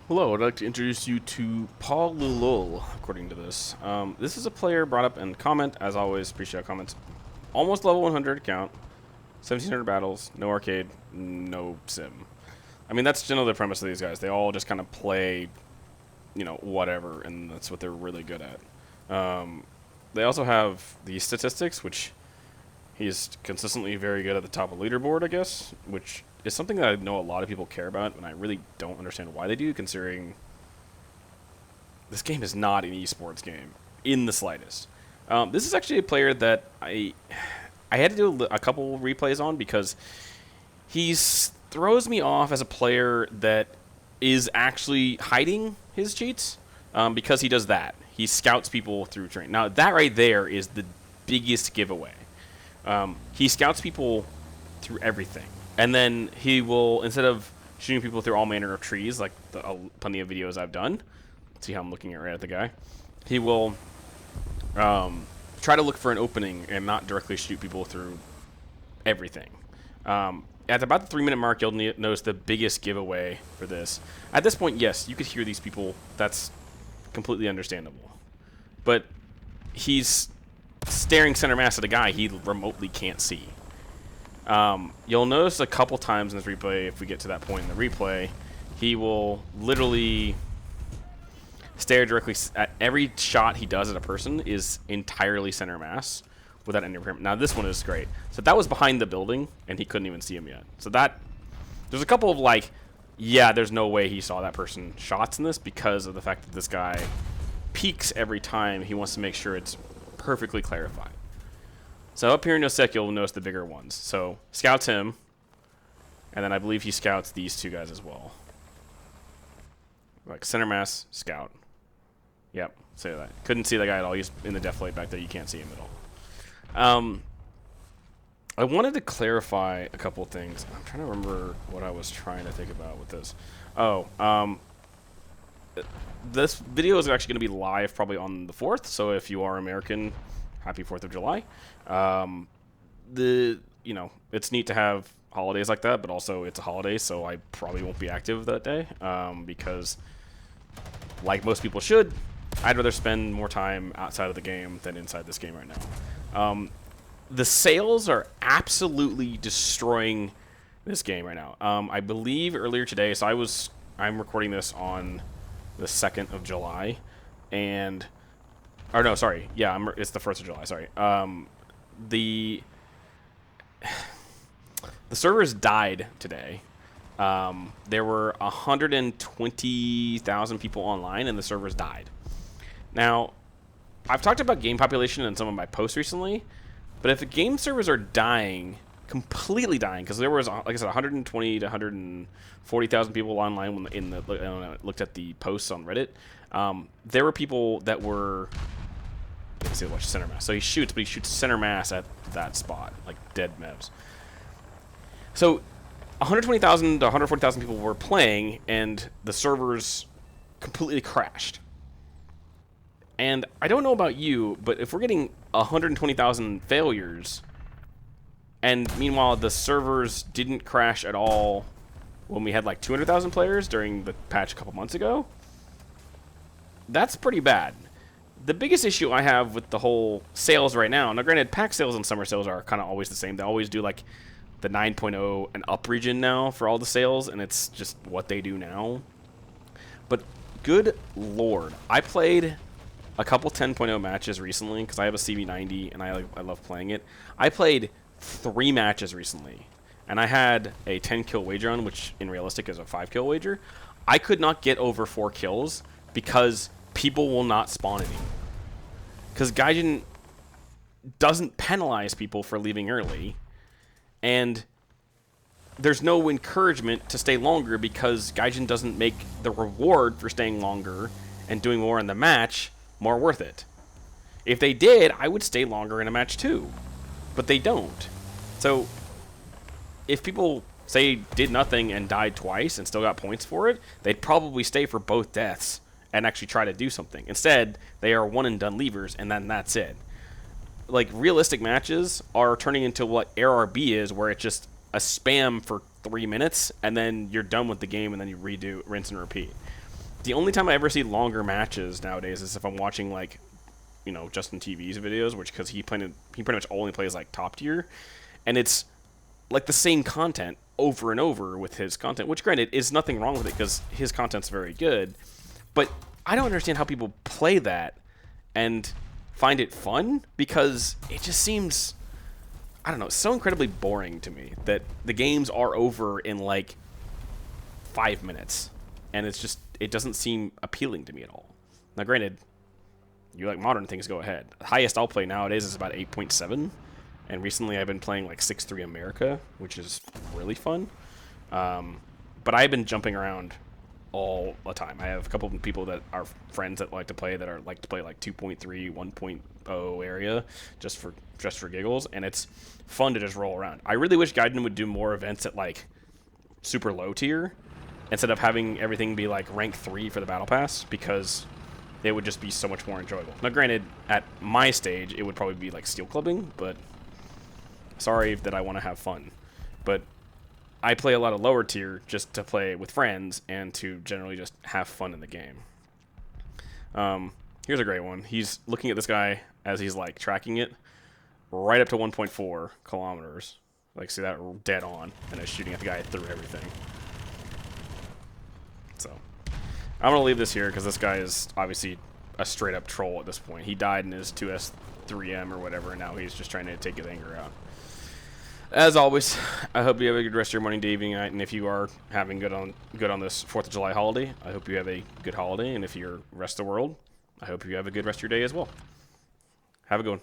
Hello, I'd like to introduce you to Paul according to this. This is a player brought up in comment. As always, appreciate comments. Almost level 100 count, 1,700 battles, no arcade, no sim. I mean, that's generally the premise of these guys. They all just kind of play, whatever, and that's what they're really good at. They also have the statistics, which he's consistently very good at the top of leaderboard, I guess, which is something that I know a lot of people care about, and I really don't understand why they do, considering this game is not an esports game in the slightest. This is actually a player that I had to do a couple replays on because he throws me off as a player that is actually hiding his cheats because he does that. He scouts people through terrain. Now, that right there is the biggest giveaway. He scouts people through everything. And then he will, instead of shooting people through all manner of trees, like plenty of videos I've done, see how I'm looking right at the guy, he will try to look for an opening and not directly shoot people through everything. At about the 3-minute mark, you'll notice the biggest giveaway for this. At this point, yes, you could hear these people. That's completely understandable. But he's staring center mass at a guy he remotely can't see. You'll notice a couple times in this replay, if we get to that point in the replay, he will literally stare directly at every shot he does at a person is entirely center mass without any impairment. Now this one is great. So that was behind the building, and he couldn't even see him yet. So that, there's a couple of yeah, there's no way he saw that person shots in this because of the fact that this guy peeks every time he wants to make sure it's perfectly clarified. So up here in Nosek, you'll notice the bigger ones. So scouts him, and then I believe he scouts these two guys as well. Like center mass, scout. Yep, say that. Couldn't see that guy at all. He's in the def light back there. You can't see him at all. I wanted to clarify a couple things. I'm trying to remember what I was trying to think about with this. This video is actually going to be live probably on the 4th. So if you are American, happy 4th of July. It's neat to have holidays like that, but also it's a holiday, so I probably won't be active that day because, like most people should, I'd rather spend more time outside of the game than inside this game right now. The sales are absolutely destroying this game right now. I believe earlier today, so I'm recording this on the 2nd of July, and or no, sorry. Yeah, it's the 1st of July. Sorry. The servers died today. There were 120,000 people online, and the servers died. Now, I've talked about game population in some of my posts recently, but if the game servers are dying, completely dying, because there was, like I said, 120 to 140,000 people online when I looked at the posts on Reddit. There were people that were, let's see, watch center mass. So he shoots, but he shoots center mass at that spot, like dead mevs. So 120,000 to 140,000 people were playing, and the servers completely crashed. And I don't know about you, but if we're getting 120,000 failures, and meanwhile the servers didn't crash at all when we had like 200,000 players during the patch a couple months ago, that's pretty bad. The biggest issue I have with the whole sales right now granted, pack sales and summer sales are kind of always the same. They always do like the 9.0 and up region now for all the sales, and it's just what they do now. But good lord, I played a couple 10.0 matches recently because I have a CV90 and I love playing it. I played 3 matches recently, and I had a 10 kill wager on, which in realistic is a 5 kill wager. I could not get over 4 kills because people will not spawn any. Because Gaijin doesn't penalize people for leaving early, and there's no encouragement to stay longer because Gaijin doesn't make the reward for staying longer and doing more in the match more worth it. If they did, I would stay longer in a match too, but they don't. So if people say did nothing and died twice and still got points for it, they'd probably stay for both deaths and actually try to do something. Instead, they are one and done leavers, and then that's it. Like, realistic matches are turning into what ARB is, where it's just a spam for 3 minutes, and then you're done with the game, and then you redo, rinse and repeat. The only time I ever see longer matches nowadays is if I'm watching like, Justin TV's videos, which because he pretty much only plays like top tier, and it's like the same content over and over with his content. Which, granted, is nothing wrong with it because his content's very good, but I don't understand how people play that and find it fun because it just seems, I don't know, so incredibly boring to me that the games are over in like 5 minutes, and it doesn't seem appealing to me at all. Now, granted, you like modern things, go ahead. The highest I'll play nowadays is about 8.7, and recently I've been playing like 6.3 America, which is really fun. But I've been jumping around all the time. I have a couple of people that are friends that like to play like 2.3, 1.0 area just for giggles, and it's fun to just roll around. I really wish Gaiden would do more events at like super low tier instead of having everything be like rank 3 for the battle pass, because it would just be so much more enjoyable. Now, granted, at my stage, it would probably be like steel clubbing, but sorry that I want to have fun. But I play a lot of lower tier just to play with friends and to generally just have fun in the game. Here's a great one. He's looking at this guy as he's like tracking it right up to 1.4 kilometers. Like, see that dead on, and is shooting at the guy through everything. So I'm going to leave this here because this guy is obviously a straight-up troll at this point. He died in his 2S3M or whatever, and now he's just trying to take his anger out. As always, I hope you have a good rest of your morning, day, evening, night, and if you are having good on this 4th of July holiday, I hope you have a good holiday, and if you're rest of the world, I hope you have a good rest of your day as well. Have a good one.